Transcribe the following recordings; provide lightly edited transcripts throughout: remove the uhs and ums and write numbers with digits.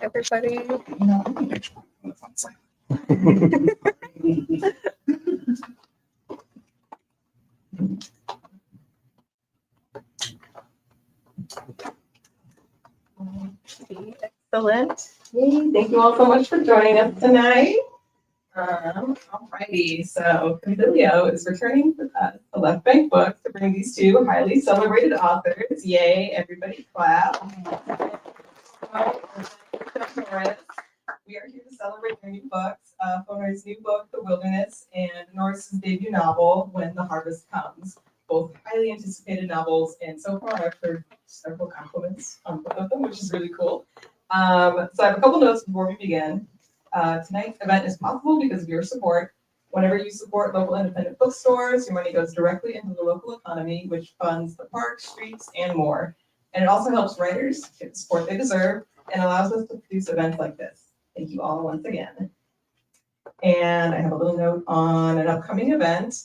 Everybody. No, I'm gonna try on the fun side. Excellent. Thank you all so much for joining us tonight. Alrighty, so Kimbilio is returning with us the Left Bank book to bring these two highly celebrated authors. Yay, everybody clap. Norris. We are here to celebrate their new books, Flournoy's new book, The Wilderness, and Norris's debut novel, When the Harvest Comes. Both highly anticipated novels, and so far I've heard several compliments on both of them, which is really cool. So I have a couple notes before we begin. Tonight's event is possible because of your support. Whenever you support local independent bookstores, your money goes directly into the local economy, which funds the parks, streets, and more. And it also helps writers get the support they deserve and allows us to produce events like this. Thank you all once again. And I have a little note on an upcoming event.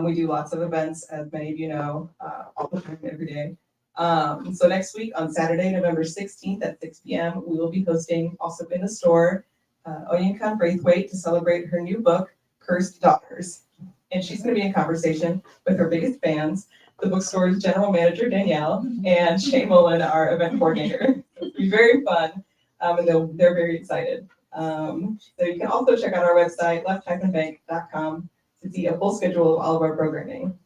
We do lots of events, as many of you know, all the time, every day. So next week on Saturday, November 16th at 6 p.m., we will be hosting, also in the store, Oyinkan Braithwaite to celebrate her new book, Cursed Daughters. And she's going to be in conversation with her biggest fans, the bookstore's general manager, Danielle, and Shay Mullen, our event coordinator. It'll be very fun, and they're very excited. So you can also check out our website, left-bank.com, to see a full schedule of all of our programming.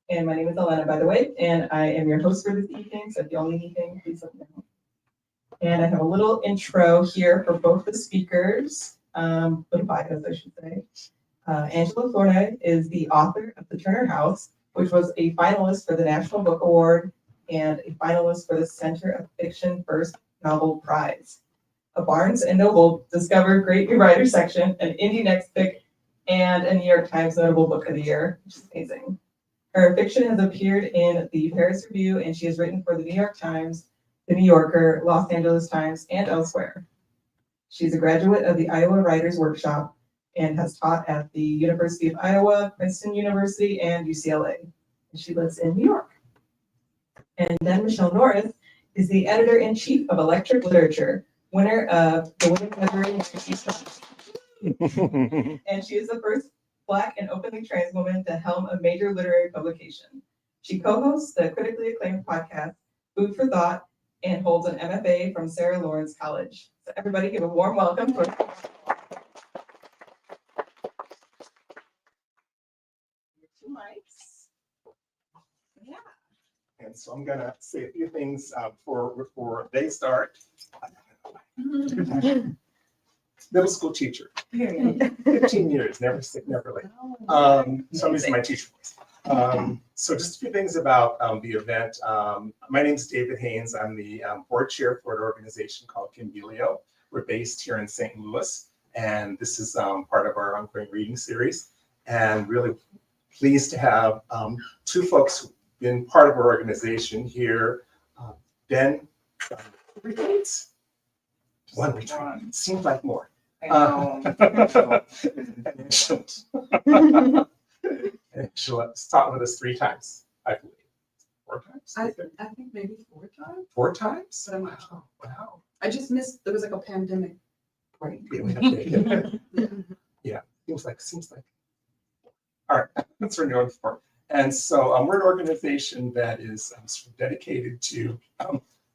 And my name is Elena, by the way, and I am your host for this evening, so if you all need anything, please let me know. And I have a little intro here for both the speakers, little bios, I should say. Angela Flournoy is the author of The Turner House, which was a finalist for the National Book Award and a finalist for the Center of Fiction First Novel Prize. A Barnes & Noble Discover Great New Writer section, an Indie Next Pick, and a New York Times Notable Book of the Year, which is amazing. Her fiction has appeared in the Paris Review, and she has written for the New York Times, the New Yorker, Los Angeles Times, and elsewhere. She's a graduate of the Iowa Writers Workshop and has taught at the University of Iowa, Princeton University, and UCLA. And she lives in New York. And then Michele Norris is the editor-in-chief of Electric Literature, winner of the Women's Literary Magazine. And she is the first Black and openly trans woman to helm a major literary publication. She co-hosts the critically acclaimed podcast, Food for Thought, and holds an MFA from Sarah Lawrence College. So everybody give a warm welcome for two mics. Yeah. And so I'm gonna say a few things before they start. Middle school teacher, 15 years, never sick, never late. So I'm using my teacher voice. So just a few things about the event. My name is David Haynes. I'm the board chair for an organization called Kimbilio. We're based here in St. Louis, and this is part of our ongoing reading series. And really pleased to have two folks who've been part of our organization here. Denne, retreats. One retreat. Seems like more. I know. And she'll taught with us 3 times, I believe. 4 times? I think maybe 4 times. 4 times? But I'm not sure. Wow. I just missed, there was like a pandemic. Right. Yeah, seems like. All right, that's our new for. And so we're an organization that is sort of dedicated to,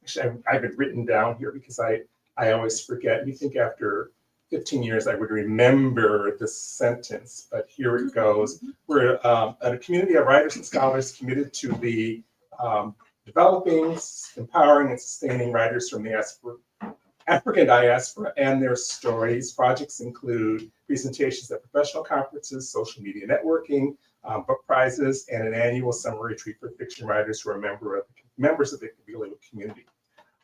actually I have it written down here because I always forget. You think after 15 years I would remember the sentence, but here it goes. We're a community of writers and scholars committed to the developing, empowering, and sustaining writers from the African diaspora and their stories. Projects include presentations at professional conferences, social media networking, book prizes, and an annual summer retreat for fiction writers who are members of the Kimbilio community.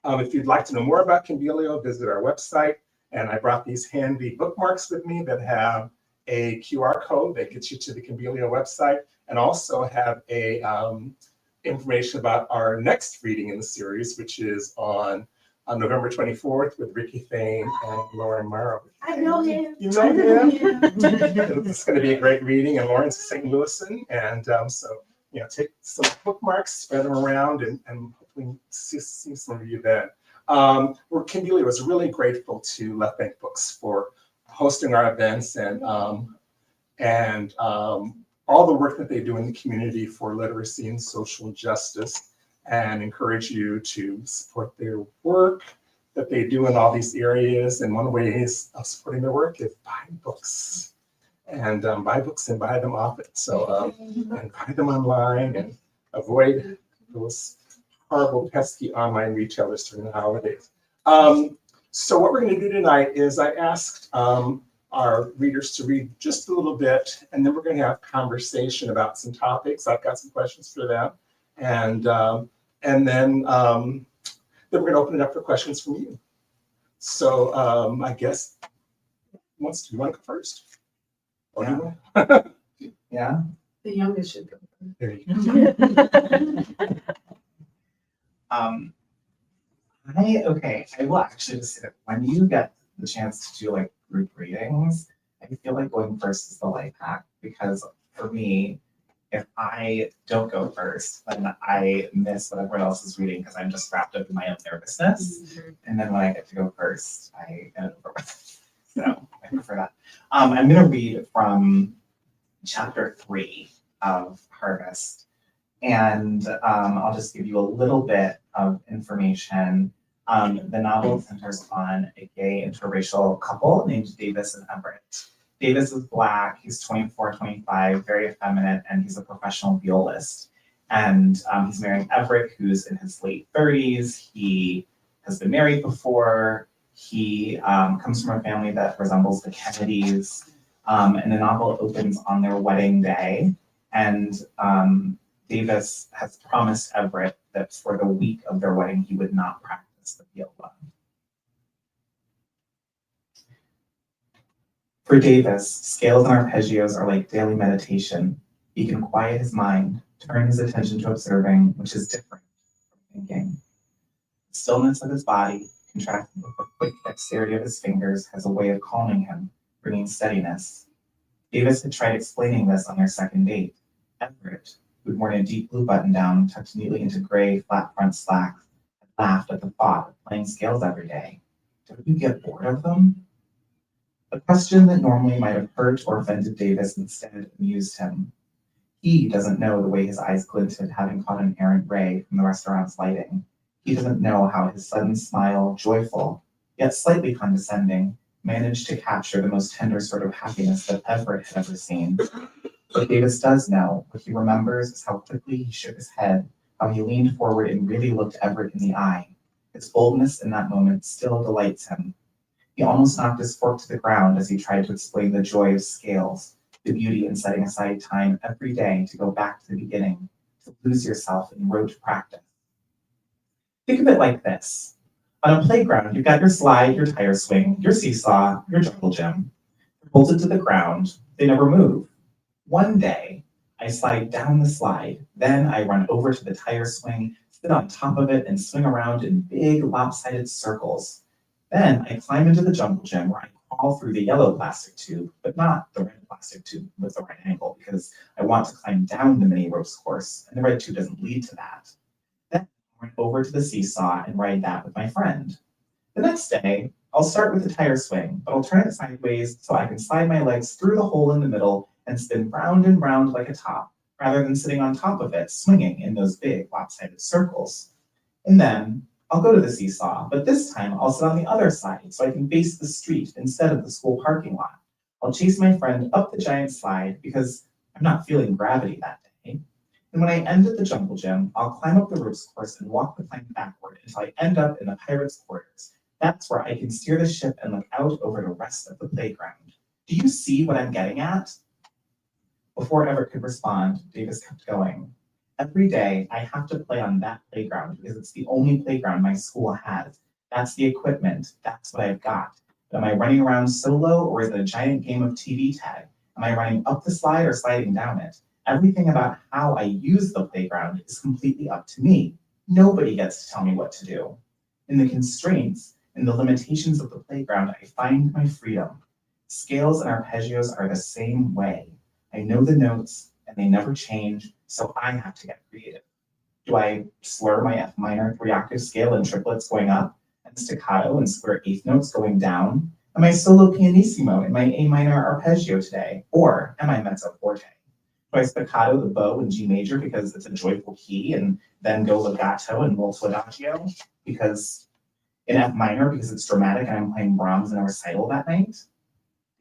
If you'd like to know more about Kimbilio, visit our website. And I brought these handy bookmarks with me that have a QR code that gets you to the Kimbilio website, and also have a information about our next reading in the series, which is on on November 24th with Ricky Thane and Lauren Morrow. I know him. You know him? It's going to be a great reading, and Lauren's a St. Louisan, and so take some bookmarks, spread them around, and hopefully see some of you then. Kimbilio was really grateful to Left Bank Books for hosting our events and all the work that they do in the community for literacy and social justice, and encourage you to support their work that they do in all these areas. And one way of supporting their work is buy books, and buy books and buy them often. So and buy them online and avoid those horrible, pesky online retailers during the holidays. So what we're going to do tonight is I asked our readers to read just a little bit, and then we're going to have conversation about some topics. I've got some questions for them, and then we're going to open it up for questions from you. So I guess, do you want to go first? Or do you want? Yeah. The youngest should go. There you go. I will actually just say that when you get the chance to do like group readings, I feel like going first is the life hack, because for me, if I don't go first, then I miss what everyone else is reading because I'm just wrapped up in my own nervousness. And then when I get to go first, I get it over with. So I prefer that. I'm going to read from chapter 3 of Harvest. And I'll just give you a little bit of information. The novel centers on a gay interracial couple named Davis and Everett. Davis is Black, he's 24, 25, very effeminate, and he's a professional violist. And he's marrying Everett, who's in his late 30s. He has been married before. He comes from a family that resembles the Kennedys. And the novel opens on their wedding day. And Davis has promised Everett that for the week of their wedding, he would not practice the viola. For Davis, scales and arpeggios are like daily meditation. He can quiet his mind, turn his attention to observing, which is different from thinking. The stillness of his body, contrasted with the quick dexterity of his fingers, has a way of calming him, bringing steadiness. Davis had tried explaining this on their second date. Everett, who'd worn a deep blue button-down tucked neatly into gray flat front slacks, had laughed at the thought of playing scales every day. Did we get bored of them? A question that normally might have hurt or offended Davis instead amused him. He doesn't know the way his eyes glinted, having caught an errant ray from the restaurant's lighting. He doesn't know how his sudden smile, joyful, yet slightly condescending, managed to capture the most tender sort of happiness that Everett had ever seen. But Davis does know. What he remembers is how quickly he shook his head, how he leaned forward and really looked Everett in the eye. His boldness in that moment still delights him. He almost knocked his fork to the ground as he tried to explain the joy of scales, the beauty in setting aside time every day to go back to the beginning, to lose yourself in rote practice. Think of it like this. On a playground, you've got your slide, your tire swing, your seesaw, your jungle gym. They're bolted to the ground. They never move. One day, I slide down the slide. Then I run over to the tire swing, sit on top of it, and swing around in big lopsided circles. Then I climb into the jungle gym where I crawl through the yellow plastic tube, but not the red plastic tube with the right angle, because I want to climb down the mini ropes course, and the red tube doesn't lead to that. Then I run over to the seesaw and ride that with my friend. The next day, I'll start with the tire swing, but I'll turn it sideways so I can slide my legs through the hole in the middle and spin round and round like a top, rather than sitting on top of it, swinging in those big lopsided circles. And then I'll go to the seesaw, but this time I'll sit on the other side so I can face the street instead of the school parking lot. I'll chase my friend up the giant slide because I'm not feeling gravity that day. And when I end at the jungle gym, I'll climb up the ropes course and walk the plank backward until I end up in the pirates' quarters. That's where I can steer the ship and look out over the rest of the playground. Do you see what I'm getting at? Before Everett could respond, Davis kept going. Every day, I have to play on that playground because it's the only playground my school has. That's the equipment. That's what I've got. But am I running around solo, or is it a giant game of TV tag? Am I running up the slide or sliding down it? Everything about how I use the playground is completely up to me. Nobody gets to tell me what to do. In the constraints and the limitations of the playground, I find my freedom. Scales and arpeggios are the same way. I know the notes and they never change, so I have to get creative. Do I slur my F minor 3-octave scale in triplets going up and staccato and square eighth notes going down? Am I solo pianissimo in my A minor arpeggio today? Or am I mezzo forte? Do I staccato the bow in G major because it's a joyful key and then go legato and molto adagio because in F minor because it's dramatic and I'm playing Brahms in a recital that night?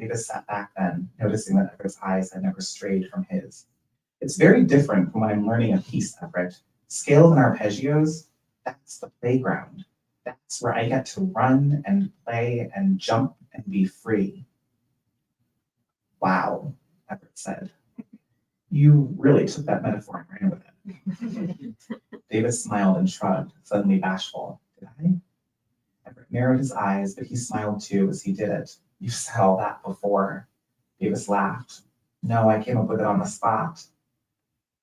Davis sat back then, noticing that Everett's eyes had never strayed from his. It's very different from when I'm learning a piece, Everett. Scales and arpeggios, that's the playground. That's where I get to run and play and jump and be free. Wow, Everett said. You really took that metaphor and ran with it. Davis smiled and shrugged, suddenly bashful. Did I? Everett narrowed his eyes, but he smiled too as he did it. You've said all that before. Davis laughed. No, I came up with it on the spot.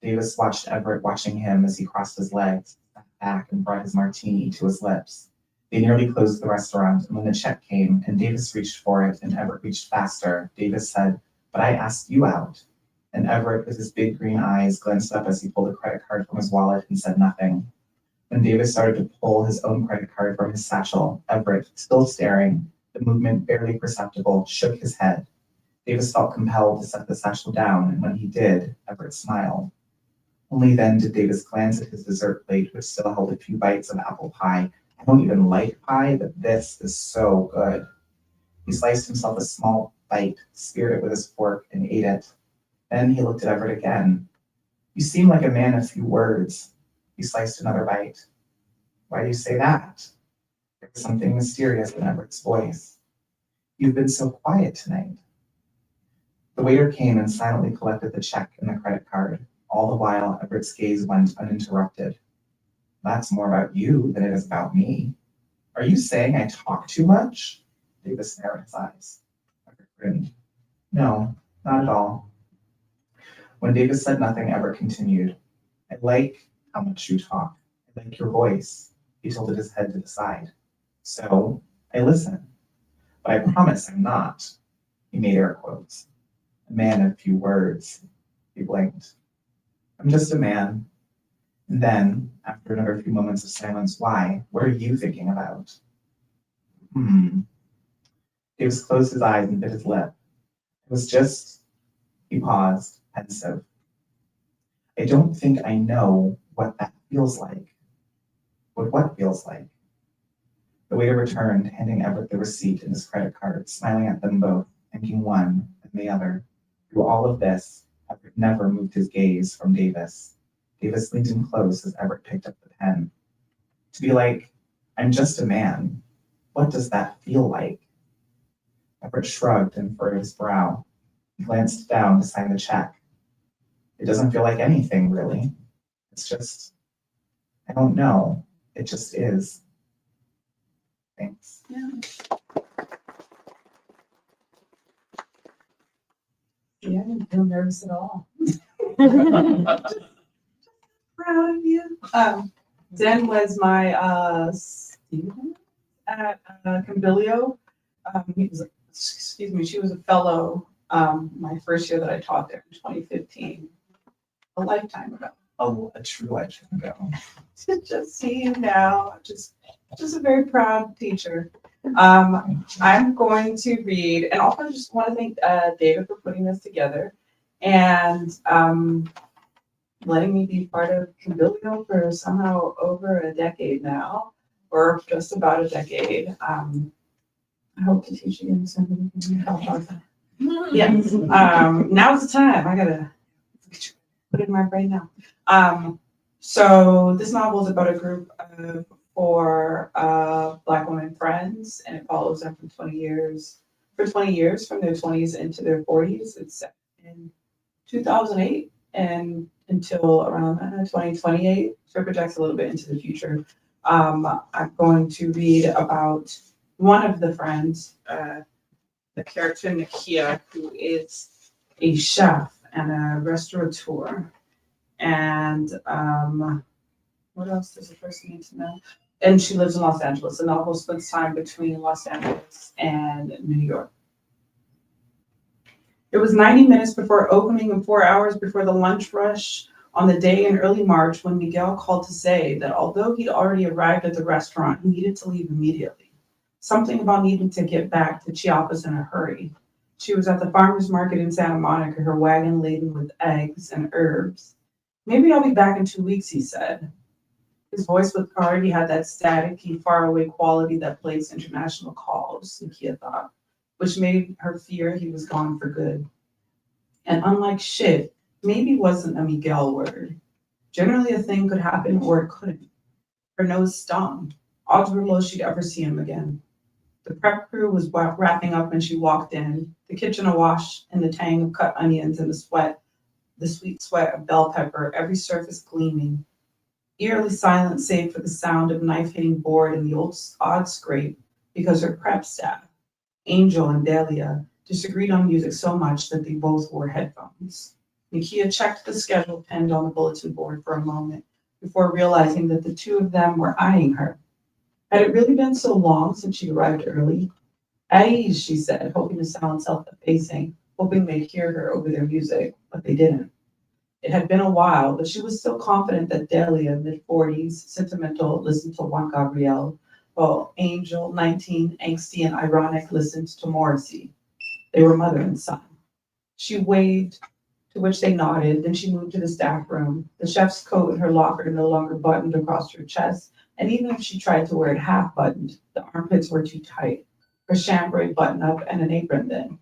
Davis watched Everett watching him as he crossed his legs, sat back and brought his martini to his lips. They nearly closed the restaurant, and when the check came and Davis reached for it and Everett reached faster, Davis said, "But I asked you out." And Everett, with his big green eyes, glanced up as he pulled a credit card from his wallet and said nothing. When Davis started to pull his own credit card from his satchel, Everett, still staring, the movement barely perceptible, shook his head. Davis felt compelled to set the satchel down, and when he did, Everett smiled. Only then did Davis glance at his dessert plate, which still held a few bites of apple pie. I don't even like pie, but this is so good. He sliced himself a small bite, speared it with his fork, and ate it. Then he looked at Everett again. You seem like a man of few words. He sliced another bite. Why do you say that? There was something mysterious in Everett's voice. You've been so quiet tonight. The waiter came and silently collected the check and the credit card. All the while, Everett's gaze went uninterrupted. That's more about you than it is about me. Are you saying I talk too much? Davis narrowed his eyes. Everett grinned. No, not at all. When Davis said nothing, Everett continued. I like how much you talk. I like your voice. He tilted his head to the side. So, I listen. But I promise I'm not. He made air quotes. A man of few words. He blinked. I'm just a man. And then, after another few moments of silence, why? What are you thinking about? Davis closed his eyes and bit his lip. It was just, he paused, pensive. I don't think I know what that feels like. What feels like? The waiter returned, handing Everett the receipt and his credit card, smiling at them both, thanking one and the other. Through all of this, Everett never moved his gaze from Davis. Davis leaned in close as Everett picked up the pen. To be like, I'm just a man. What does that feel like? Everett shrugged and furrowed his brow. He glanced down to sign the check. It doesn't feel like anything, really. It's just, I don't know. It just is. Thanks. Yeah. Yeah, I didn't feel nervous at all. Proud of you. Denne was my student at Kimbilio. She was a fellow my first year that I taught there in 2015, a lifetime ago. Oh, a true lifetime ago. To just see you now, just a very proud teacher. I'm going to read, and also I just want to thank David for putting this together and letting me be part of Kimbilio for somehow over a decade now, or just about a decade. I hope to teach again soon. Yes. Now's the time. I gotta put it in my brain now. So this novel is about a group of four Black women friends, and it follows them for 20 years from their 20s into their 40s. It's set in 2008 and until around 2028. So it projects a little bit into the future. I'm going to read about one of the friends, the character Nakia, who is a chef and a restaurateur. And what else does the person need to know? and she lives in Los Angeles, and the novel splits time between Los Angeles and New York. It was 90 minutes before opening and 4 hours before the lunch rush on the day in early March when Miguel called to say that although he'd already arrived at the restaurant, he needed to leave immediately. Something about needing to get back to Chiapas in a hurry. She was at the farmer's market in Santa Monica, her wagon laden with eggs and herbs. Maybe I'll be back in 2 weeks, he said. His voice already had that staticky, faraway quality that plays international calls, Nakia thought, which made her fear he was gone for good. And unlike shit, maybe wasn't a Miguel word. Generally, a thing could happen or it couldn't. Her nose stung. Odds were low she'd ever see him again. The prep crew was wrapping up when she walked in, the kitchen awash in the tang of cut onions and the sweet sweat of bell pepper, every surface gleaming. Eerily silent save for the sound of knife hitting board and the odd scrape, because her prep staff, Angel and Delia, disagreed on music so much that they both wore headphones. Nakia checked the schedule pinned on the bulletin board for a moment before realizing that the two of them were eyeing her. Had it really been so long since she arrived early? At ease, she said, hoping to sound self-effacing, hoping they'd hear her over their music, but they didn't. It had been a while, but she was still confident that Delia, mid-40s, sentimental, listened to Juan Gabriel, while Angel, 19, angsty and ironic, listened to Morrissey. They were mother and son. She waved, to which they nodded, then she moved to the staff room. The chef's coat in her locker no longer buttoned across her chest, and even if she tried to wear it half-buttoned, the armpits were too tight, her chambray button-up and an apron then.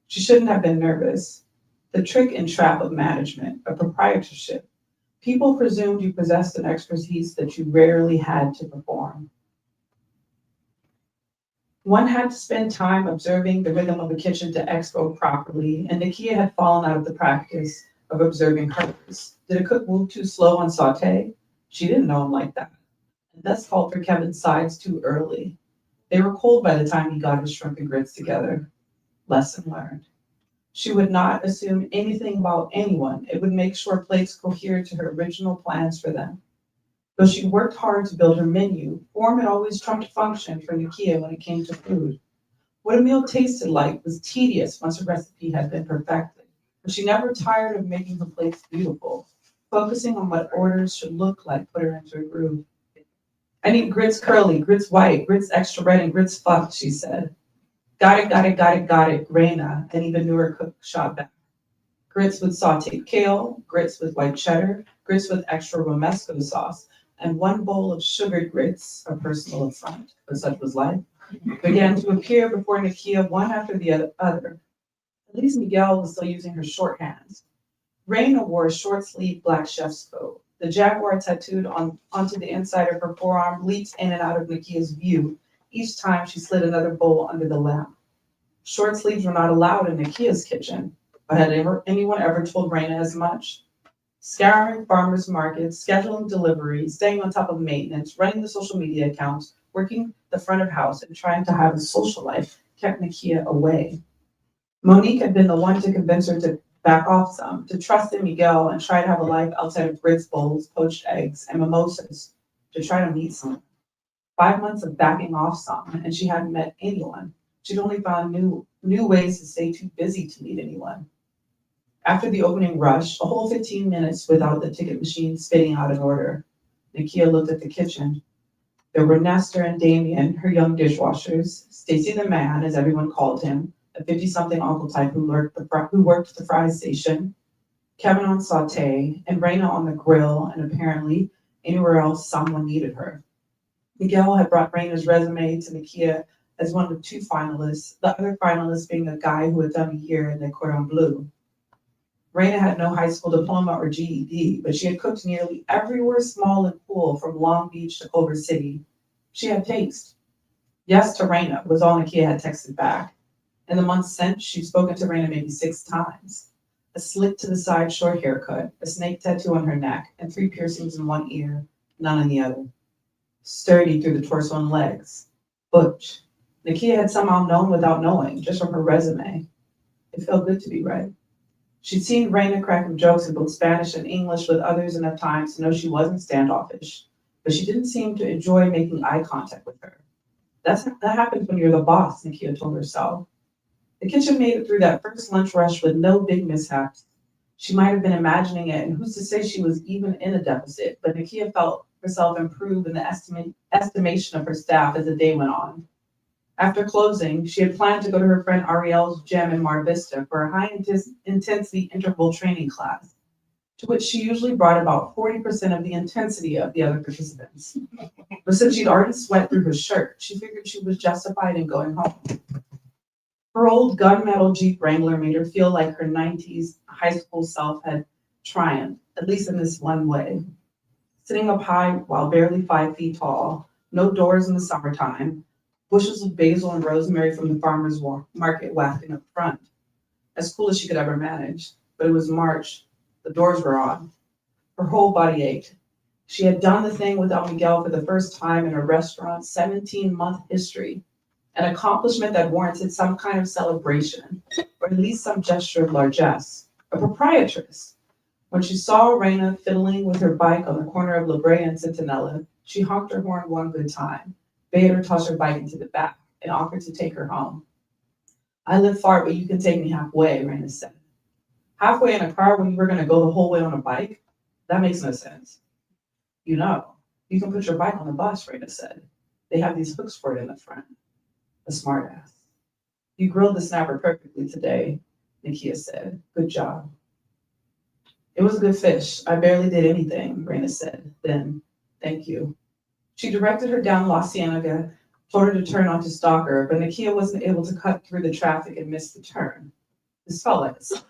She shouldn't have been nervous. The trick and trap of management, of proprietorship. People presumed you possessed an expertise that you rarely had to perform. One had to spend time observing the rhythm of the kitchen to expo properly, and Nakia had fallen out of the practice of observing hers. Did a cook move too slow on saute? She didn't know him like that, and thus called for Kevin's sides too early. They were cold by the time he got his shrimp and grits together. Lesson learned. She would not assume anything about anyone. It would make sure plates cohered to her original plans for them. Though she worked hard to build her menu, form had always trumped function for Nakia when it came to food. What a meal tasted like was tedious once a recipe had been perfected, but she never tired of making her plates beautiful. Focusing on what orders should look like put her into a groove. I need grits curly, grits white, grits extra red, and grits fucked, she said. Got it, got it, got it, got it, Reina, an even newer cook shot back. Grits with sauteed kale, grits with white cheddar, grits with extra romesco sauce, and one bowl of sugared grits, a personal affront, but such was life, began to appear before Nakia one after the other. At least Miguel was still using her shorthands. Reina wore a short-sleeved black chef's coat. The jaguar tattooed onto the inside of her forearm leaped in and out of Nakia's view each time she slid another bowl under the lamp. Short sleeves were not allowed in Nakia's kitchen, but had anyone ever told Reina as much? Scouring farmers markets, scheduling deliveries, staying on top of maintenance, running the social media accounts, working the front of house, and trying to have a social life kept Nakia away. Monique had been the one to convince her to back off some, to trust in Miguel and try to have a life outside of grits bowls, poached eggs, and mimosas, to try to meet someone. 5 months of backing off some, and she hadn't met anyone. She'd only found new ways to stay too busy to meet anyone. After the opening rush, a whole 15 minutes without the ticket machine spitting out an order, Nakia looked at the kitchen. There were Nestor and Damien, her young dishwashers, Stacy the man, as everyone called him, a 50-something uncle type who worked the fry station, Kevin on saute, and Reina on the grill, and apparently anywhere else someone needed her. Miguel had brought Reina's resume to Nakia as one of 2 finalists, the other finalist being a guy who had done a year in the Cordon Bleu. Reina had no high school diploma or GED, but she had cooked nearly everywhere small and cool from Long Beach to Culver City. She had taste. Yes to Reina was all Nakia had texted back. In the months since, she'd spoken to Reina maybe 6 times. A slick to the side short haircut, a snake tattoo on her neck, and 3 piercings in one ear, none in the other. Sturdy through the torso and legs. Butch. Nakia had somehow known without knowing, just from her resume. It felt good to be right. She'd seen Reina cracking jokes in both Spanish and English with others enough times to know she wasn't standoffish. but she didn't seem to enjoy making eye contact with her. That happens when you're the boss, Nakia told herself. The kitchen made it through that first lunch rush with no big mishaps. She might have been imagining it, and who's to say she was even in a deficit, but Nakia felt herself improve in the estimation of her staff as the day went on. After closing, she had planned to go to her friend Ariel's gym in Mar Vista for a high-intensity interval training class, to which she usually brought about 40% of the intensity of the other participants. But since she'd already sweat through her shirt, she figured she was justified in going home. Her old gunmetal Jeep Wrangler made her feel like her 90s high school self had triumphed, at least in this one way. Sitting up high while barely 5 feet tall, no doors in the summertime, bushels of basil and rosemary from the farmer's market wafting up front. As cool as she could ever manage, but it was March. The doors were on. Her whole body ached. She had done the thing with El Miguel for the first time in a restaurant's 17-month history, an accomplishment that warranted some kind of celebration, or at least some gesture of largesse. A proprietress. When she saw Reina fiddling with her bike on the corner of La Brea and Centinela, she honked her horn one good time, bade her toss her bike into the back, and offered to take her home. I live far, but you can take me halfway, Reina said. Halfway in a car when you were going to go the whole way on a bike? That makes no sense. You know, you can put your bike on the bus, Reina said. They have these hooks for it in the front. A smartass. You grilled the snapper perfectly today, Nakia said. Good job. It was a good fish. I barely did anything, Reina said. Then, thank you. She directed her down La Cienega, told her to turn onto Stalker, but Nakia wasn't able to cut through the traffic and miss the turn. This felt like a sign.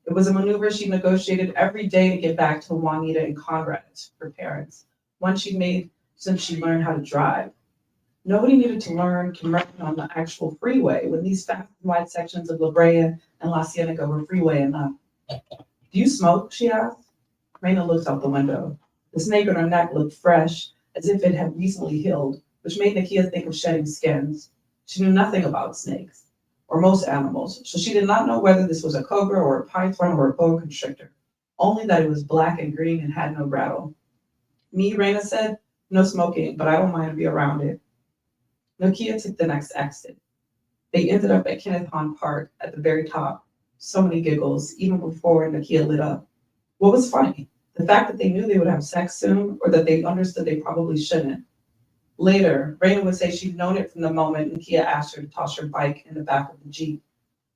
It was a maneuver she negotiated every day to get back to Juanita and Conrad, her parents, one she'd made since she learned how to drive. Nobody needed to learn on the actual freeway when these fast and wide sections of La Brea and La Cienega were freeway enough. Do you smoke? She asked. Reina looked out the window. The snake on her neck looked fresh, as if it had recently healed, which made Nakia think of shedding skins. She knew nothing about snakes, or most animals, so she did not know whether this was a cobra or a python or a boa constrictor, only that it was black and green and had no rattle. Me, Reina said, no smoking, but I don't mind to be around it. Nakia took the next exit. They ended up at Kenneth Hahn Park at the very top. So many giggles, even before Nakia lit up. What was funny? The fact that they knew they would have sex soon, or that they understood they probably shouldn't. Later, Reina would say she'd known it from the moment Nakia asked her to toss her bike in the back of the Jeep.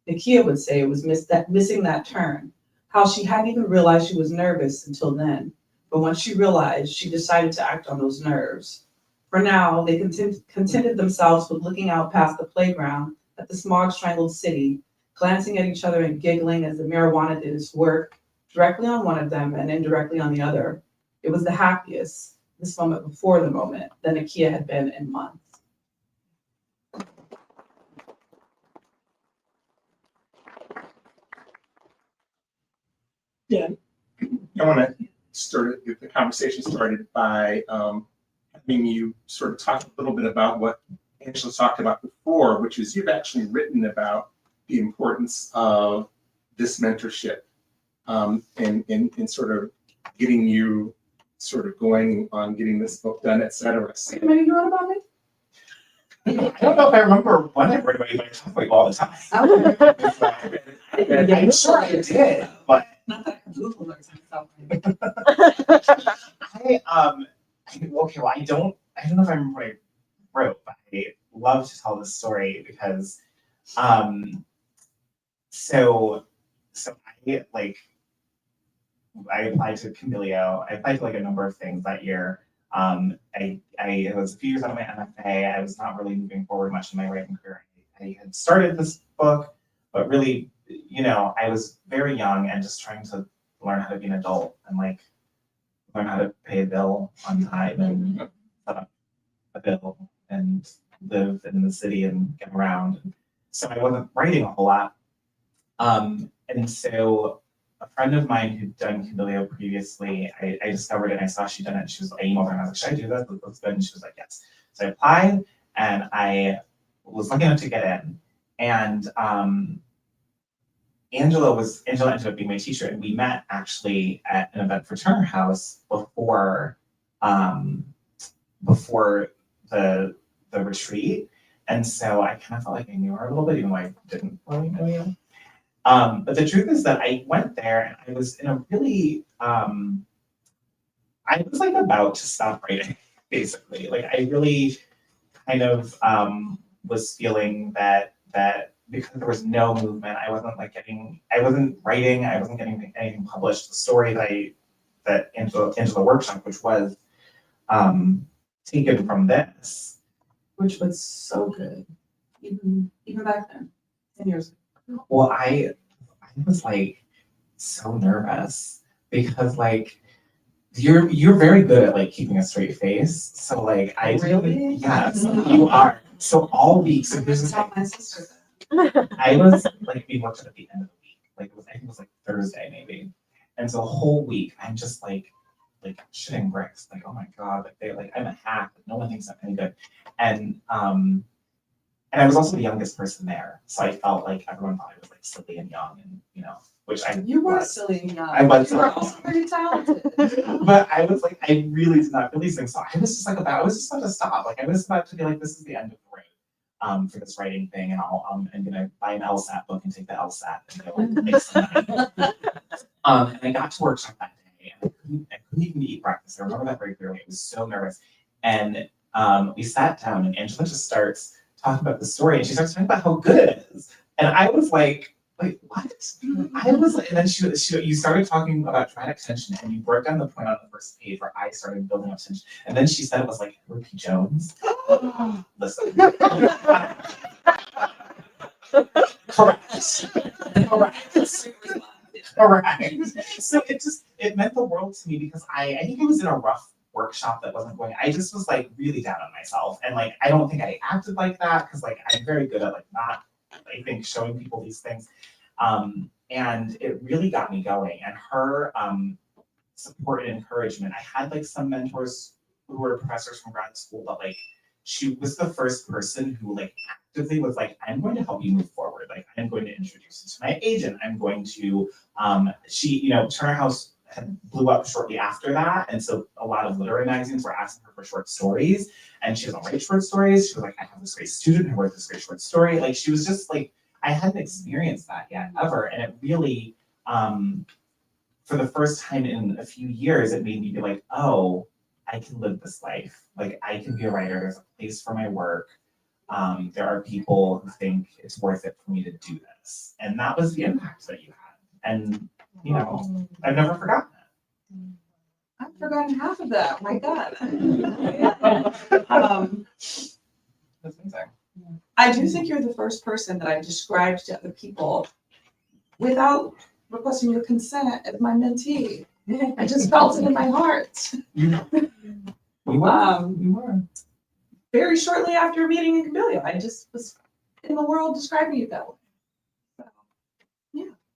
Nakia would say it was missing that turn, how she hadn't even realized she was nervous until then. But once she realized, she decided to act on those nerves. For now, they contented themselves with looking out past the playground at the smog-strangled city, glancing at each other and giggling as the marijuana did its work, directly on one of them and indirectly on the other. It was the happiest, this moment before the moment, that Nakia had been in months. Yeah, I want to get the conversation started by having you sort of talk a little bit about what Angela talked about before, which is you've actually written about the importance of this mentorship in sort of getting you sort of going on getting this book done, et cetera. So, Maybe you wrote about me? I don't know if I remember when I read about you, but I talk about you all the time. I'm sure I did, but Not that I can Google those myself. okay, well, I don't know if I remember what I wrote, but I love to tell this story because, so I applied to Kimbilio. I applied to like a number of things that year. It was a few years out of my MFA. I was not really moving forward much in my writing career. I had started this book, but really, I was very young and just trying to learn how to be an adult and like learn how to pay a bill on time and set up a bill and live in the city and get around. So I wasn't writing a whole lot. And so a friend of mine who'd done Kimbilio previously, I discovered it and I saw she'd done it. She was, I emailed her and I was like, should I do this? This looks good. And she was like, yes. So I applied and I was lucky enough to get in. And Angela ended up being my teacher, and we met actually at an event for Turner House before before the retreat. And so I kind of felt like I knew her a little bit, even though I didn't really know you. But the truth is that I went there and I was in a really, I was like about to stop writing, basically. Like I really kind of was feeling that because there was no movement, I wasn't writing, I wasn't getting anything published. The story that into the workshop, which was taken from this. Which was so good, even back then, 10 years ago. Well, I was like so nervous because like you're very good at like keeping a straight face. So like I Really? yes, you are. So all week, so here's the Tell thing. my sister I was like being worked at the end of the week. Like I think it was like Thursday maybe. And so the whole week I'm just like shitting bricks. Like, oh my God, I'm a hack, but no one thinks I'm any good. And I was also the youngest person there. So I felt like everyone thought I was like silly and young and which I You were was. silly and young. I was. You were also pretty talented. But I was like, I really did not feel these things. So I was just about to stop. Like I was about to be like, this is the end of the road for this writing thing, and I'm gonna buy an LSAT book and take the LSAT and go like make some money. And I got to workshop that day, and I couldn't even eat breakfast. I remember that very clearly. I was so nervous, and we sat down, and Angela just starts talking about the story, and she starts talking about how good it is, and I was like, wait, what? I was like, and then you started talking about dramatic tension, and you broke down the point on the first page where I started building up tension, and then she said it was like Edward P. Jones. Listen. Correct. So it meant the world to me because I think I was in a rough workshop that wasn't going. I just was like really down on myself, and like I don't think I acted like that because like I'm very good at like not, I think, showing people these things. And it really got me going. And her support and encouragement. I had like some mentors who were professors from grad school, but like she was the first person who like actively was like, I'm going to help you move forward. Like I'm going to introduce you to my agent. I'm going to Turner House blew up shortly after that. And so a lot of literary magazines were asking her for short stories. And she doesn't write short stories. She was like, I have this great student who wrote this great short story. Like she was just like, I hadn't experienced that yet ever. And it really, for the first time in a few years, it made me be like, oh, I can live this life. Like I can be a writer. There's a place for my work. There are people who think it's worth it for me to do this. And that was the impact that you had. And, I've never forgotten it. I've forgotten half of that. My God. That's amazing. I do think you're the first person that I described to other people without requesting your consent as my mentee. I just felt it in my heart. You were. Very shortly after meeting in Kimbilio, I just was in the world describing you that way.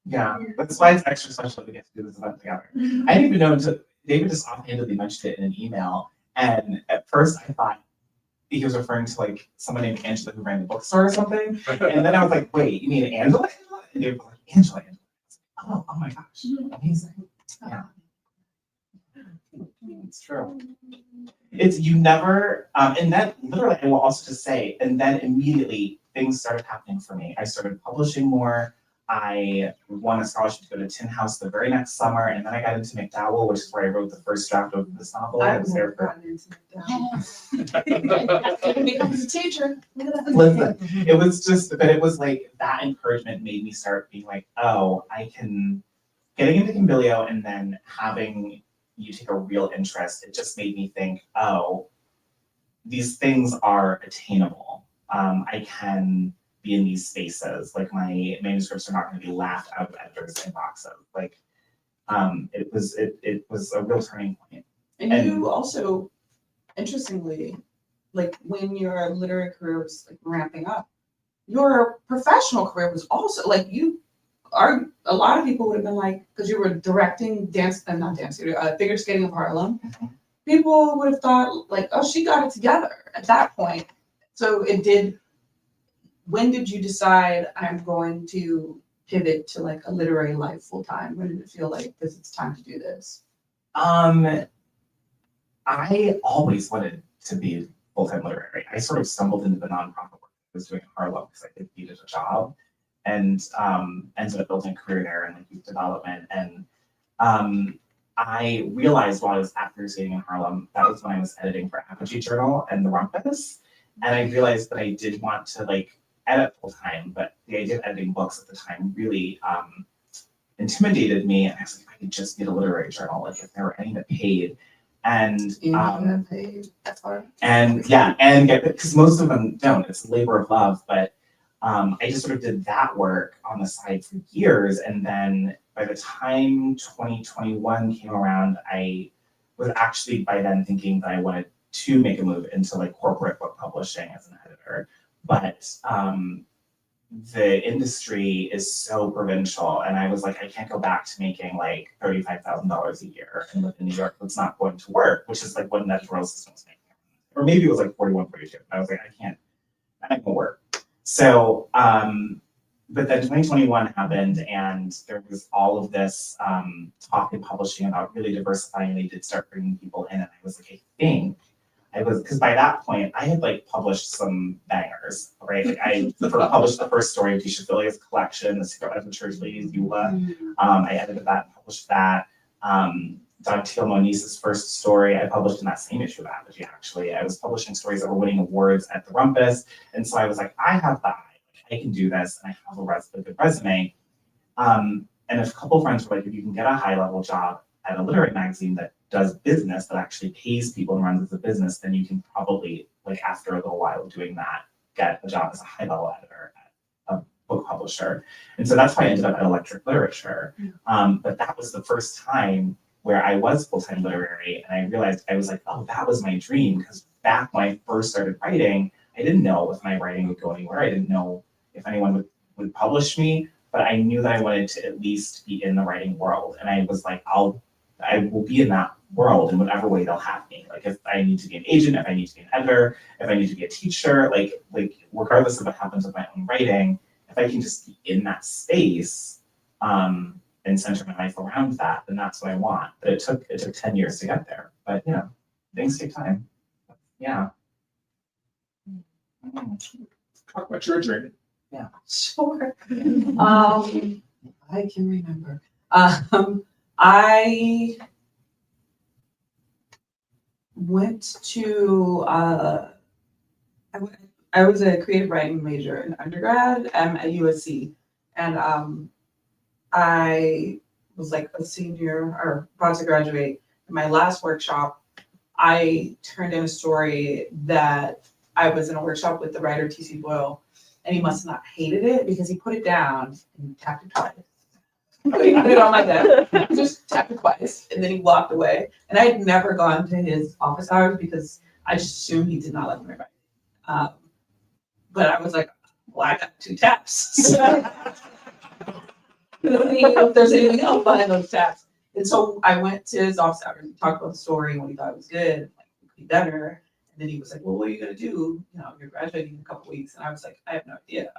Yeah, that's why it's extra special that we get to do this event together. I didn't even know until David just offhandedly mentioned it in an email. And at first I thought he was referring to like someone named Angela who ran the bookstore or something. And then I was like, wait, you mean Angela? And David was like, Angela. Oh my gosh, amazing. Yeah. It's true. It's you never, and then literally I will also just say, and then immediately things started happening for me. I started publishing more. I won a scholarship to go to Tin House the very next summer, and then I got into McDowell, which is where I wrote the first draft of this novel. I was there for. Becomes a teacher. Listen, it was just, but it was like that encouragement made me start being like, oh, I can, getting into Kimbilio and then having you take a real interest, it just made me think, oh, these things are attainable. I can be in these spaces. Like my manuscripts are not going to be laughed out of editors' inboxes. Like it was a real turning point. And you also, interestingly, like when your literary career was like ramping up, your professional career was also like a lot of people would have been like, because you were directing figure skating of Harlem, people would have thought like, oh, she got it together at that point. So when did you decide I'm going to pivot to like a literary life full time? When did it feel like it's time to do this? I always wanted to be full-time literary. I sort of stumbled into the nonprofit work I was doing in Harlem because I did needed a job, and ended up building a career there in like youth development. And I realized while I was at Career Skating in Harlem, that was when I was editing for Apogee Journal and The Rumpus. And I realized that I did want to like edit full time, but the idea of editing books at the time really intimidated me. And I was like, I could just get a literary journal, like if there were any that paid. And That's hard. and yeah, and because most of them don't. It's a labor of love, but I just sort of did that work on the side for years. And then by the time 2021 came around, I was actually by then thinking that I wanted to make a move into like corporate book publishing as an editor. But the industry is so provincial, and I was like, I can't go back to making like $35,000 a year and live in New York. That's not going to work, which is like what an editorial assistant was making. Or maybe it was like 41, 42. I was like, that ain't gonna work. So, but then 2021 happened, and there was all of this talk in publishing about really diversifying. They did start bringing people in, and I was like, because by that point I had like published some bangers, right? Like I published the first story of Tisha Phillips' collection, The Secret Life of Church Ladies, Eula. I edited that and published that. Donatille Monize's first story I published in that same issue of Apogee, actually. I was publishing stories that were winning awards at the Rumpus. And so I was like, I have the eye, I can do this, and I have a good resume. And a couple of friends were like, if you can get a high-level job at a literary magazine that does business, that actually pays people and runs as a business, then you can probably, like after a little while of doing that, get a job as a high-level editor at a book publisher. And so that's why I ended up at Electric Literature. But that was the first time where I was full-time literary, and I realized I was like, oh, that was my dream. Because back when I first started writing, I didn't know if my writing would go anywhere. I didn't know if anyone would publish me, but I knew that I wanted to at least be in the writing world. And I was like, I will be in that world in whatever way they'll have me. Like if I need to be an agent, if I need to be an editor, if I need to be a teacher, like regardless of what happens with my own writing, if I can just be in that space, and center my life around that, then that's what I want. But it took 10 years to get there. But you know, things take time. Yeah. Talk about your journey. Yeah, sure. I can remember. I went to I was a creative writing major in undergrad at USC, and I was like a senior or about to graduate. In my last workshop, I turned in a story that I was in a workshop with the writer T.C. Boyle, and he must have not hated it because he put it down and tapped it twice. He put it on my desk, just tapped it twice, and then he walked away. And I had never gone to his office hours because I just assumed he did not like my writing. But I was like, well, I got 2 taps. If there's anything else behind those taps. And so I went to his office hours and talked about the story and what he thought was good, like it could be better. And then he was like, well, what are you gonna do? You know, you're graduating in a couple weeks. And I was like, I have no idea.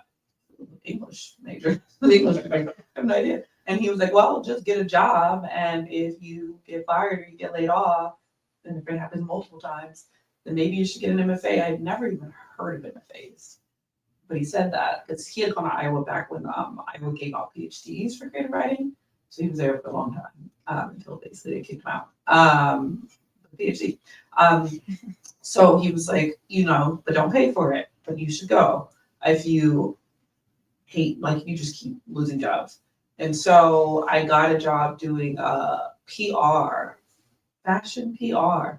English major. English major. I have no idea. And he was like, well, just get a job, and if you get fired or you get laid off, and if it happens multiple times, then maybe you should get an MFA. I had never even heard of MFAs. But he said that because he had gone to Iowa back when Iowa gave out PhDs for creative writing. So he was there for a long time until basically they kicked him out. PhD. So he was like, you know, but don't pay for it, but you should go if you hate, like you just keep losing jobs. And so I got a job doing PR, fashion PR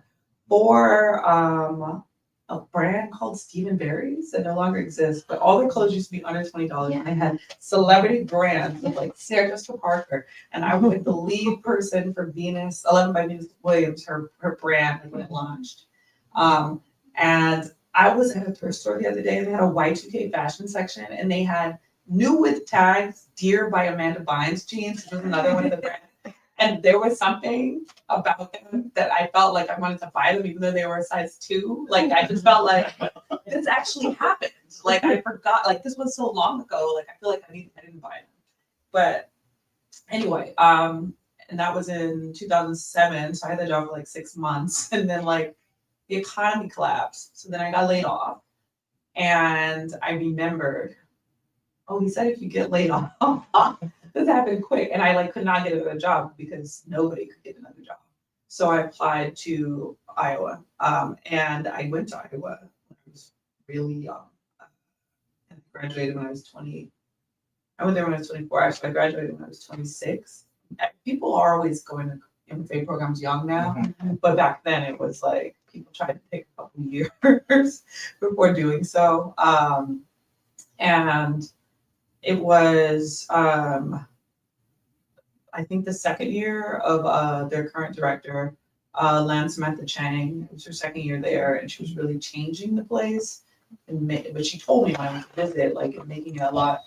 for a brand called Stephen Barry's that no longer exists, but all their clothes used to be under $20. And I had celebrity brands of like Sarah Jessica Parker, and I was the lead person for Venus, 11 by Venus Williams, her brand when it launched. And I was at a thrift store the other day, and they had a Y2K fashion section, and they had New with Tags Dear by Amanda Bynes jeans, which was another one of the brands. And there was something about them that I felt like I wanted to buy them, even though they were a size 2. Like I just felt like this actually happened. Like I forgot. Like this was so long ago. Like I feel like I didn't buy them. But anyway, and that was in 2007. So I had that job for like 6 months, and then like the economy collapsed. So then I got laid off, and I remembered, oh, he said if you get laid off, this happened quick, and I like could not get another job because nobody could get another job. So I applied to Iowa, and I went to Iowa when I was really young. And I graduated when I was 20. I went there when I was 24. Actually, I graduated when I was 26. People are always going to MFA programs young now, but back then it was like people tried to take a couple years before doing so. And it was, I think, the second year of their current director, Lan Samantha Chang. It was her second year there, and she was really changing the place. But she told me when I went to visit, like, making it a lot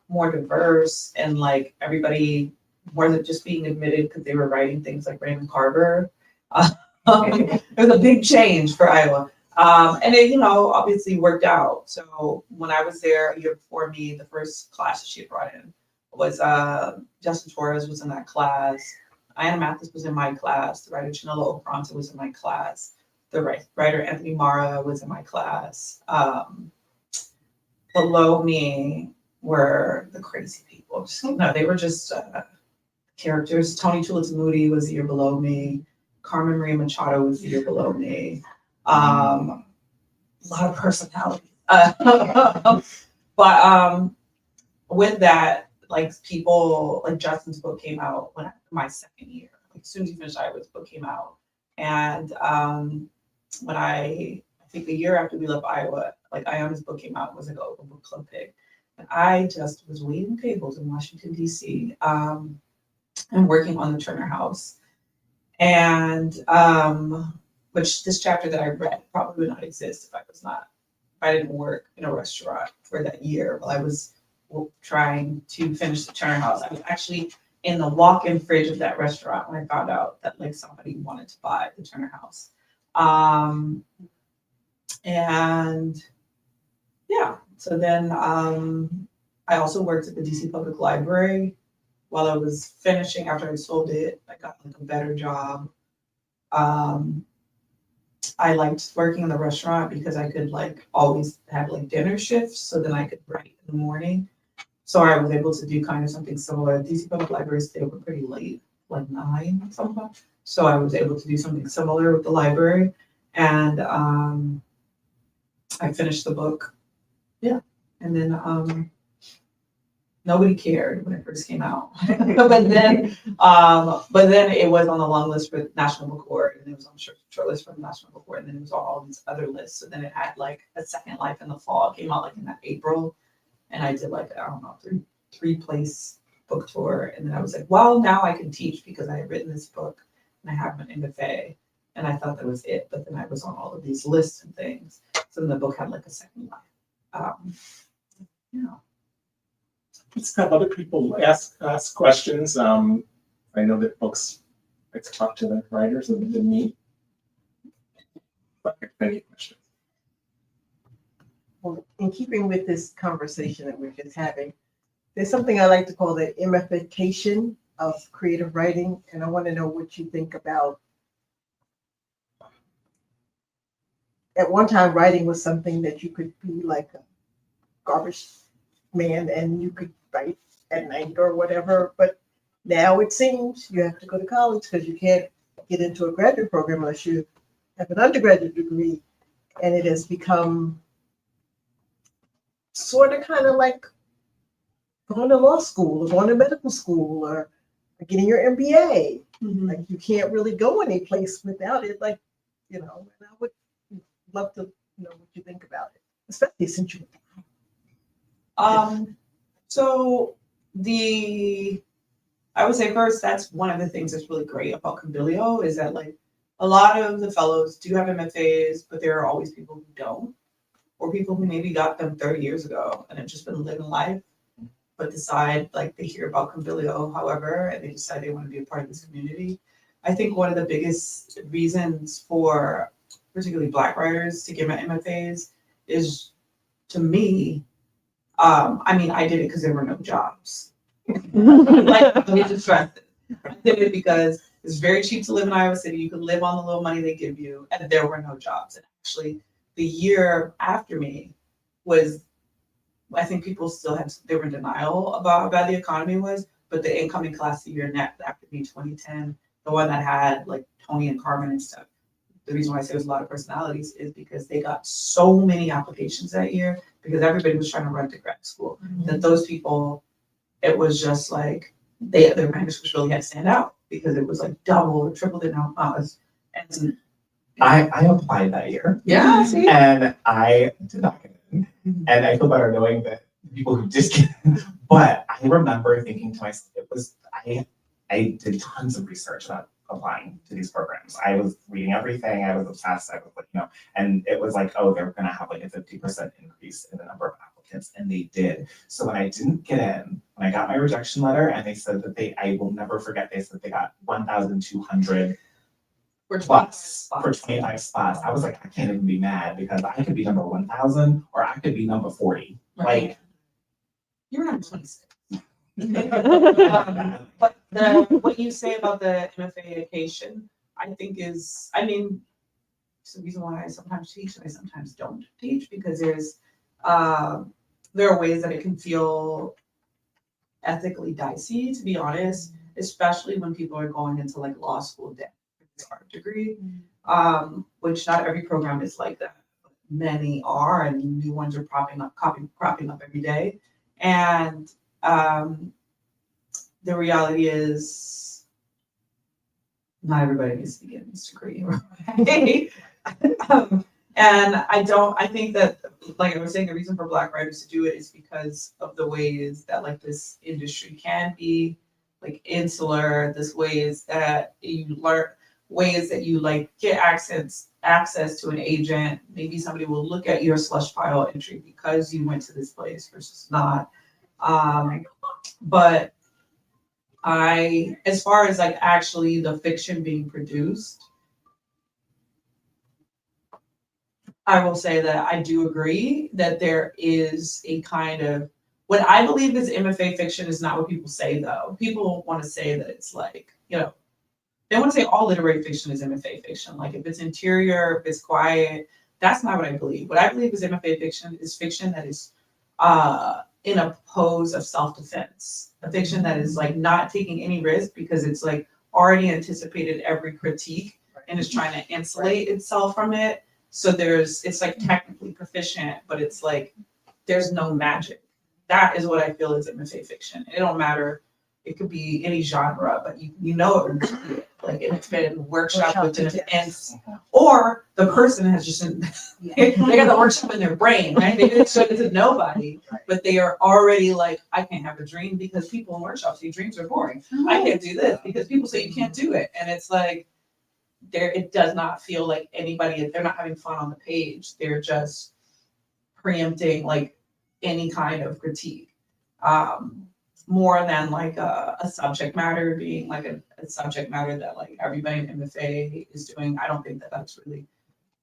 more diverse, and like everybody wasn't just being admitted because they were writing things like Raymond Carver. It was a big change for Iowa. And it, obviously worked out. So when I was there a year before me, the first class that she had brought in was Justin Torres was in that class. Ayanna Mathis was in my class. The writer Chanela Operonta was in my class. The writer Anthony Mara was in my class. Below me were the crazy people. No, they were just characters. Tony Moody was the year below me. Carmen Maria Machado was the year below me. A lot of personality. But with that, like people, like Justin's book came out when my second year. Like as soon as he finished Iowa's book came out. And when I think the year after we left Iowa, like Ayanna's book came out, it was like a book club pick. And I just was waiting tables in Washington, D.C. And working on the Turner House. And which this chapter that I read probably would not exist if I didn't work in a restaurant for that year while I was trying to finish the Turner House. I was actually in the walk-in fridge of that restaurant when I found out that like somebody wanted to buy the Turner House. And yeah, so then I also worked at the DC Public Library while I was finishing. After I sold it, I got like a better job. I liked working in the restaurant because I could like always have like dinner shifts, so then I could write in the morning. So I was able to do kind of something similar. DC Public Libraries stay open pretty late, like 9 or something. So I was able to do something similar with the library, and I finished the book. Yeah, and then nobody cared when it first came out, but then it was on the long list for National Book Award, and it was on short list for the National Book Award, and then it was on all these other lists. So then it had like a second life in the fall. It came out like in that April, and I did like, I don't know, three place book tour, and then I was like, well, now I can teach because I had written this book and I have an MFA, and I thought that was it. But then I was on all of these lists and things, so then the book had like a second life. Yeah. Let's have other people ask questions. I know that folks like to talk to the writers and me. But any questions? Well, in keeping with this conversation that we're just having, there's something I like to call the imification of creative writing, and I want to know what you think about. At one time, writing was something that you could be like a garbage man and you could write at night or whatever, but now it seems you have to go to college because you can't get into a graduate program unless you have an undergraduate degree, and it has become sort of kind of like going to law school or going to medical school or getting your MBA. Mm-hmm. Like you can't really go any place without it. Like, and I would love to know what you think about it, especially since you. So I would say first, that's one of the things that's really great about Kimbilio is that like a lot of the fellows do have MFAs, but there are always people who don't, or people who maybe got them 30 years ago and have just been living life, but decide like they hear about Kimbilio, however, and they decide they want to be a part of this community. I think one of the biggest reasons for particularly Black writers to get my MFAs is, to me, I did it because there were no jobs. Like, let me just stress it. I did it because it's very cheap to live in Iowa City. You can live on the little money they give you, and there were no jobs. And actually, the year after me was, I think people still they were in denial about how bad the economy was, but the incoming class the year next after me, 2010, the one that had like Tony and Carmen and stuff. The reason why I say there's a lot of personalities is because they got so many applications that year because everybody was trying to run to grad school. That those people, it was just like their manuscripts really had to stand out because it was like double or triple the amount of us. And I applied that year yeah, see, and I did not get in. And I feel better knowing that the people who did get in. But I remember thinking to myself, I did tons of research about applying to these programs. I was reading everything. I was obsessed. I was like, and it was like, oh, they're going to have like a 50% increase in the number of applicants. And they did. So when I didn't get in, when I got my rejection letter and they said that I will never forget, they said they got 1,200 plus for 25 spots. I was like, I can't even be mad because I could be number 1,000 or I could be number 40. right. Like, You're number 26. But what you say about the MFA education, I think is, I mean, it's the reason why I sometimes teach and I sometimes don't teach because there are ways that it can feel ethically dicey, to be honest, especially when people are going into like law school debt, it's art degree, which not every program is like that. Many are, and new ones are cropping up every day. And the reality is not everybody needs to get this degree, right? And I think that, like I was saying, the reason for Black writers to do it is because of the ways that like this industry can be like insular, this ways that you learn, ways that you like get access to an agent. Maybe somebody will look at your slush pile entry because you went to this place versus not. But as far as like actually the fiction being produced, I will say that I do agree that there is a kind of, what I believe is MFA fiction is not what people say though. People want to say that it's like, they want to say all literary fiction is MFA fiction. Like if it's interior, if it's quiet, that's not what I believe. What I believe is MFA fiction is fiction that is in a pose of self-defense. A fiction that is like not taking any risk because it's like already anticipated every critique and is trying to insulate itself from it. So it's like technically proficient, but it's like there's no magic. That is what I feel is MFA fiction. It don't matter. It could be any genre, but you know it when you see it. Like it's been workshopped within an or the person has just they got the workshop in their brain, right? They didn't show it to nobody, but they are already like, I can't have a dream because people in workshops say dreams are boring. I can't do this because people say you can't do it, and it's like it does not feel like anybody. They're not having fun on the page. They're just preempting like any kind of critique. More than like a subject matter being like a subject matter that like everybody in MFA is doing. I don't think that that's really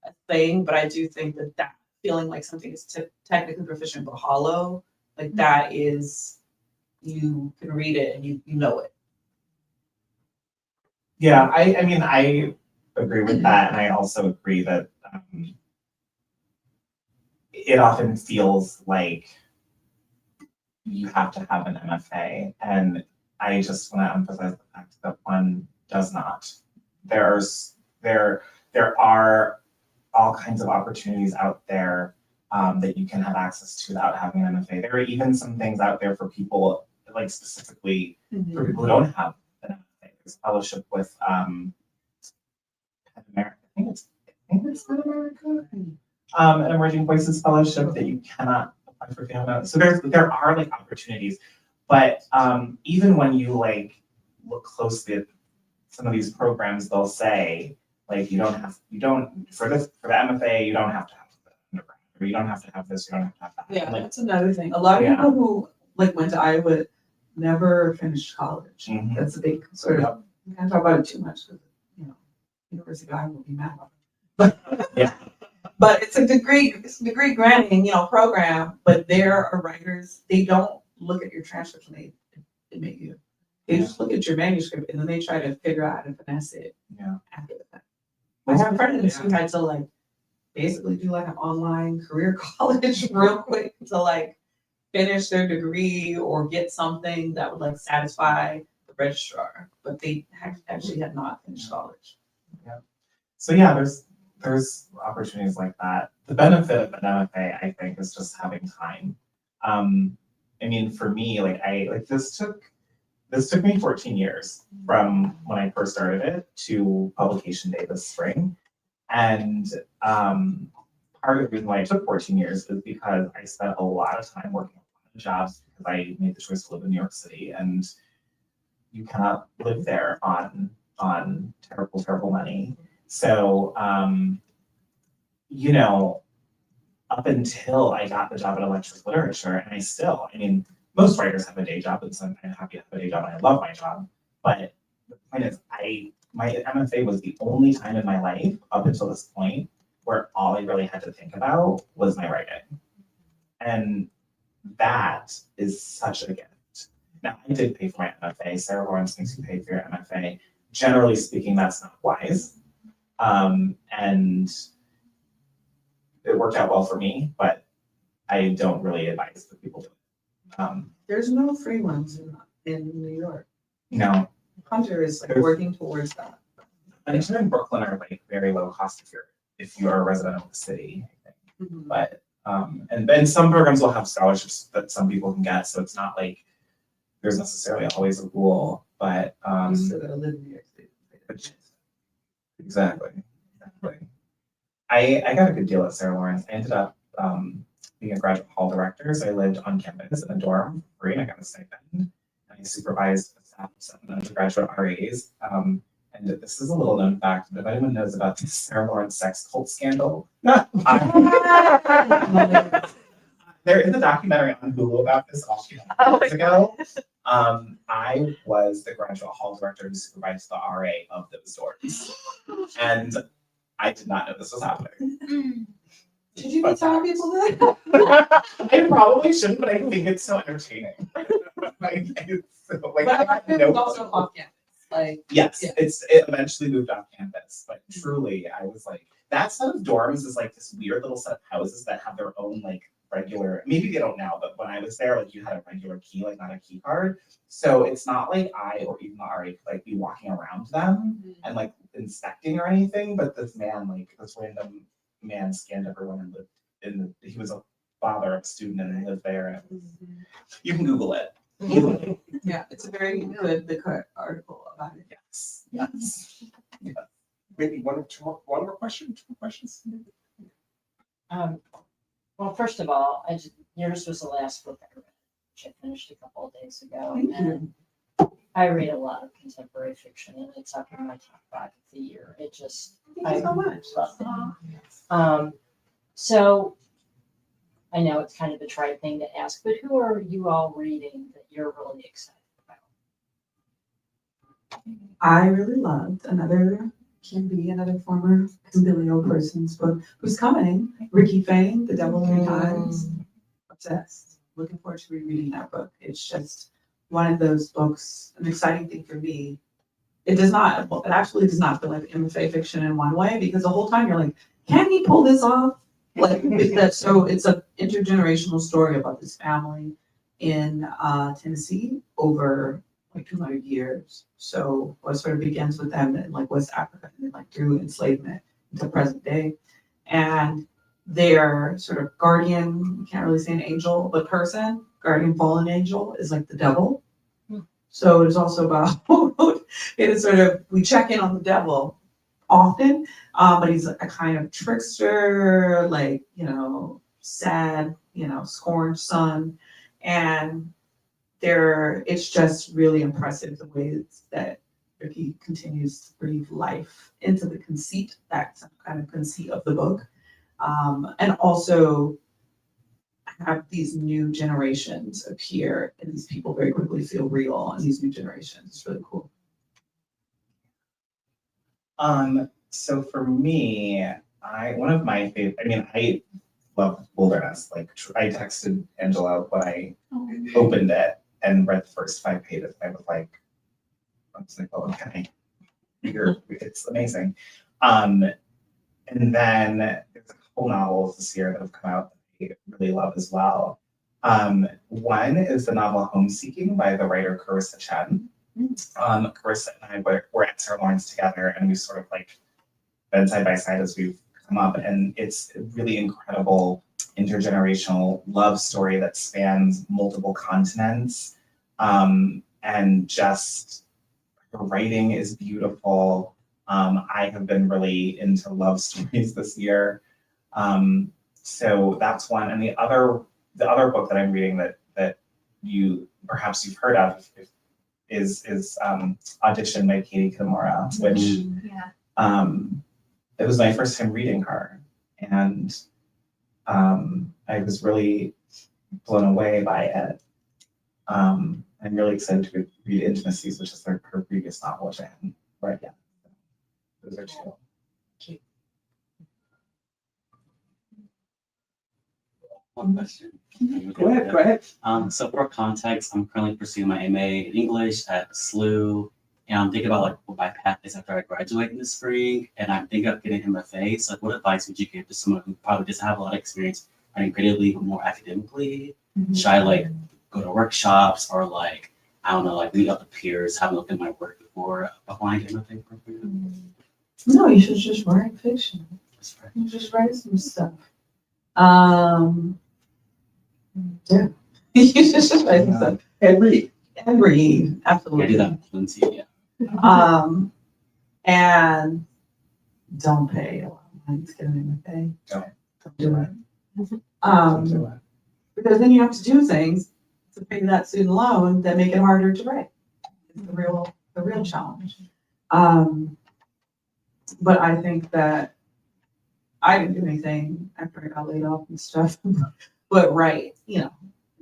a thing, but I do think that feeling like something is technically proficient but hollow, like that is, you can read it and you know it. yeah, I mean, I agree with that. And I also agree that it often feels like you have to have an MFA, and I just want to emphasize the fact that one does not. There are all kinds of opportunities out there that you can have access to without having an MFA. There are even some things out there for people, like specifically for people who don't have an MFA. There's a fellowship with Penn America. I think it's Penn America. An Emerging Voices Fellowship that you cannot apply for if you don't know. So there are like opportunities, but even when you like look closely at some of these programs, they'll say like for the MFA you don't have to have the undergrad, or you don't have to have this, you don't have to have that. Yeah, like, that's another thing. A lot of people who like went to Iowa never finished college. Mhm. That's a big sort of. We can't talk about it too much because University of Iowa will be mad about it. Yeah. But it's a degree granting, program, but there are writers, they don't look at your transcripts and they admit you. They just look at your manuscript and then they try to figure out how to finesse it Yeah. after the fact. I have friends who had to like basically do like an online career college real quick to like finish their degree or get something that would like satisfy the registrar, but they actually had not finished college. So yeah, there's opportunities like that. The benefit of an MFA, I think, is just having time. I mean, for me, this took me 14 years from when I first started it to publication day this spring. And part of the reason why it took 14 years is because I spent a lot of time working on a lot of jobs because I made the choice to live in New York City, and you cannot live there on terrible, terrible money. So, you know, up until I got the job at Electric Literature, and I mean, most writers have a day job, and so I'm kind of happy to have a day job, and I love my job. But the point is, my MFA was the only time in my life up until this point where all I really had to think about was my writing. And that is such a gift. Now, I did pay for my MFA. Sarah Lawrence makes you pay for your MFA. Generally speaking, that's not wise. And it worked out well for me, but I don't really advise that people do it. There's no free ones in New York. No, Hunter is like There's- working towards that. and here in Brooklyn are like very low cost if you are a resident of the city, I think. But and then some programs will have scholarships that some people can get, so it's not like there's necessarily always a rule, but I'm still gonna live in New York City. exactly. I got a good deal at Sarah Lawrence. I ended up being a graduate hall director, so I lived on campus in a dorm for free, and I got a stipend. And I supervised a staff of 7 undergraduate RAs. And this is a little known fact, but if anyone knows about the Sarah Lawrence sex cult scandal, there is a documentary on Hulu about this all years ago. I was the graduate hall director who supervised the RA of those dorms. And I did not know this was happening. Did you tell people that? I probably shouldn't, but I think it's so entertaining. But I think it's also off campus. Like, Yes, yeah. it eventually moved off campus, but truly, I was like, that set of dorms is like this weird little set of houses that have their own like regular, maybe they don't now, but when I was there, like you had a regular key, like not a key card. So it's not like I or even the RA could like be walking around them and like inspecting or anything, but this random man scanned everyone and lived he was a father of a student and lived there. And it was, you can Google it. yeah, it's a very good article about it. Yes. Maybe one more question, 2 more questions? Well, first of all, yours was the last book I read, which I finished a couple of days ago. Thank you. And I read a lot of contemporary fiction, and it's up in my top 5 of the year. Thank you so much. Love it. So I know it's kind of a trite thing to ask, but who are you all reading that you're really excited about? I really loved another former Kimbilio person's book who's coming, Ricky Fane, The Devil Three Times. Obsessed. Looking forward to rereading that book. It's just one of those books, an exciting thing for me. It actually does not feel like MFA fiction in one way, because the whole time you're like, can he pull this off? Like so it's an intergenerational story about this family in Tennessee over like 200 years. So it sort of begins with them in like West Africa and then like through enslavement to present day. And their sort of guardian, you can't really say an angel, but guardian fallen angel is like the devil. So it is also about, it is sort of, we check in on the devil often, but he's a kind of trickster, like, sad, scorned son. And it's just really impressive the way that Ricky continues to breathe life into the conceit, that kind of conceit of the book. And also have these new generations appear, and these people very quickly feel real, and these new generations. It's really cool. So for me, one of my favorite, I love Wilderness. Like I texted Angela when I opened it and read the first 5 pages. I was like, I'm just like, oh, okay. It's amazing. And then there's a couple novels this year that have come out that I really love as well. One is the novel Homeseeking by the writer Carissa Chen. Carissa and I were at Sarah Lawrence together, and we sort of like been side by side as we've come up, and it's a really incredible intergenerational love story that spans multiple continents. And just her writing is beautiful. I have been really into love stories this year. So that's one. And the other book that I'm reading that perhaps you've heard of is Audition by Katie Kimura, which it was my first time reading her. And I was really blown away by it. I'm really excited to read Intimacies, which is her previous novel, which I haven't read yet. Those are two. One question. Go ahead. So for context, I'm currently pursuing my MA in English at SLU, and I'm thinking about like what my path is after I graduate in the spring, and I'm thinking of getting an MFA. So like, what advice would you give to someone who probably doesn't have a lot of experience writing creatively but more academically? Should I like go to workshops or like, I don't know, like meet up with peers, have a look at my work before applying to MFA program? No, you should just write fiction. You just write some stuff. Yeah. You should just write some stuff. And read. And read, I absolutely. do that plenty, yeah. And don't pay a lot of money to get an MFA. Don't do it. Because then you have to do things to pay that student loan that make it harder to write. It's the real challenge. But I think that I didn't do anything after I got laid off and stuff, but write, and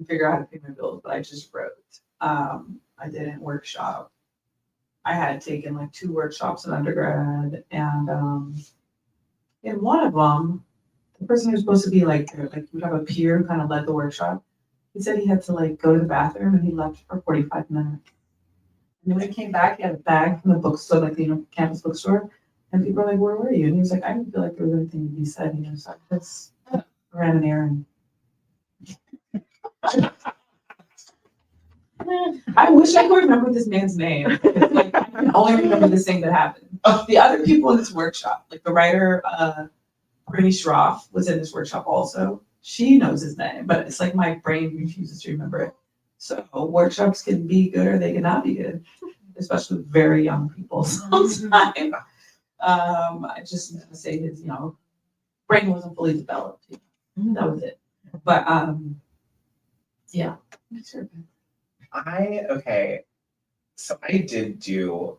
figure out how to pay my bills, but I just wrote. I didn't workshop. I had taken like 2 workshops in undergrad, and in one of them, the person who's supposed to be like we have a peer who kind of led the workshop. He said he had to like go to the bathroom and he left for 45 minutes. And then when he came back, he had a bag from the bookstore, like the campus bookstore. And people were like, "Where were you?" And he was like, "I didn't feel like there was anything to be said." So I just ran an errand. I wish I could remember this man's name. Like, I can only remember this thing that happened. The other people in this workshop, like the writer, Brittany Schroff was in this workshop also. She knows his name, but it's like my brain refuses to remember it. So workshops can be good or they cannot be good, especially with very young people sometimes. I just want to say his, brain wasn't fully developed. That was it. But yeah. So I did do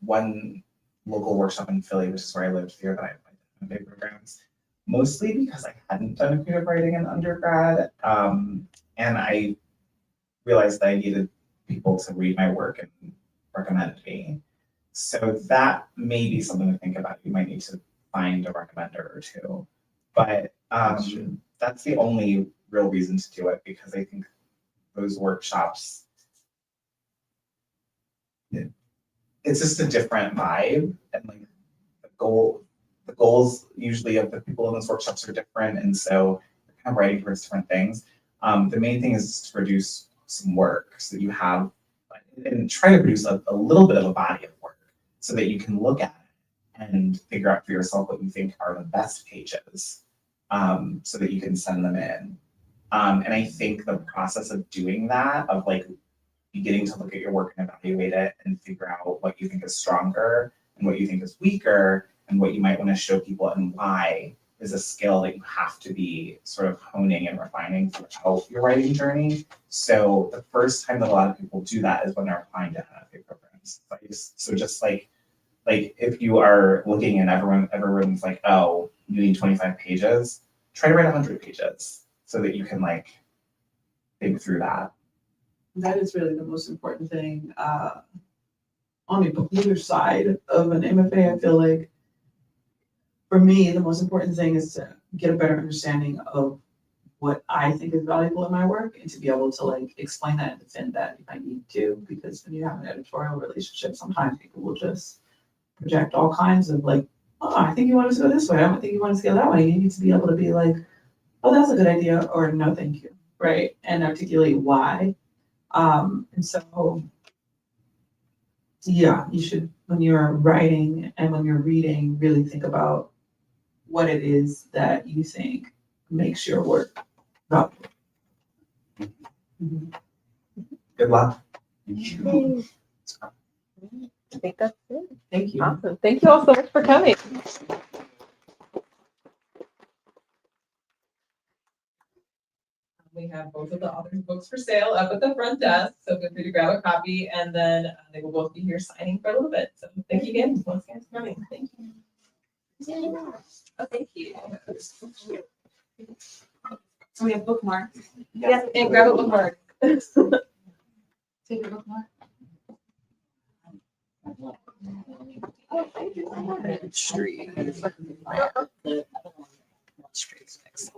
one local workshop in Philly, which is where I lived the year that I applied to MFA programs, mostly because I hadn't done creative writing in undergrad. And I realized that I needed people to read my work and recommend me. So that may be something to think about. You might need to find a recommender or two. But that's the only real reason to do it, because I think those workshops, it's just a different vibe, and like the goals usually of the people in those workshops are different, and so you're kind of writing towards different things. The main thing is to produce some work so that you have, and try to produce a little bit of a body of work so that you can look at it and figure out for yourself what you think are the best pages, so that you can send them in. And I think the process of doing that, of like beginning to look at your work and evaluate it and figure out what you think is stronger and what you think is weaker and what you might want to show people and why, is a skill that you have to be sort of honing and refining throughout your writing journey. So the first time that a lot of people do that is when they're applying to MFA programs. So just like if you are looking and everyone's like, oh, you need 25 pages, try to write 100 pages so that you can like think through that. That is really the most important thing. On either side of an MFA, I feel like for me, the most important thing is to get a better understanding of what I think is valuable in my work and to be able to like explain that and defend that if I need to, because when you have an editorial relationship, sometimes people will just project all kinds of like, oh, I think you want us to go this way. I don't think you want us to go that way. You need to be able to be like, oh, that's a good idea, or no, thank you, right? And articulate why. And so, yeah, you should, when you're writing and when you're reading, really think about what it is that you think makes your work valuable. Good luck. I think that's it. Thank you. Awesome. Thank you all so much for coming. We have both of the authors' books for sale up at the front desk, so feel free to grab a copy, and then they will both be here signing for a little bit. So thank you again, once again for coming. Thank you. Oh, thank you. So we have bookmarks. Yes, and grab a bookmark. Take a bookmark. Oh, thank you so much. Street. The other one, Street's next.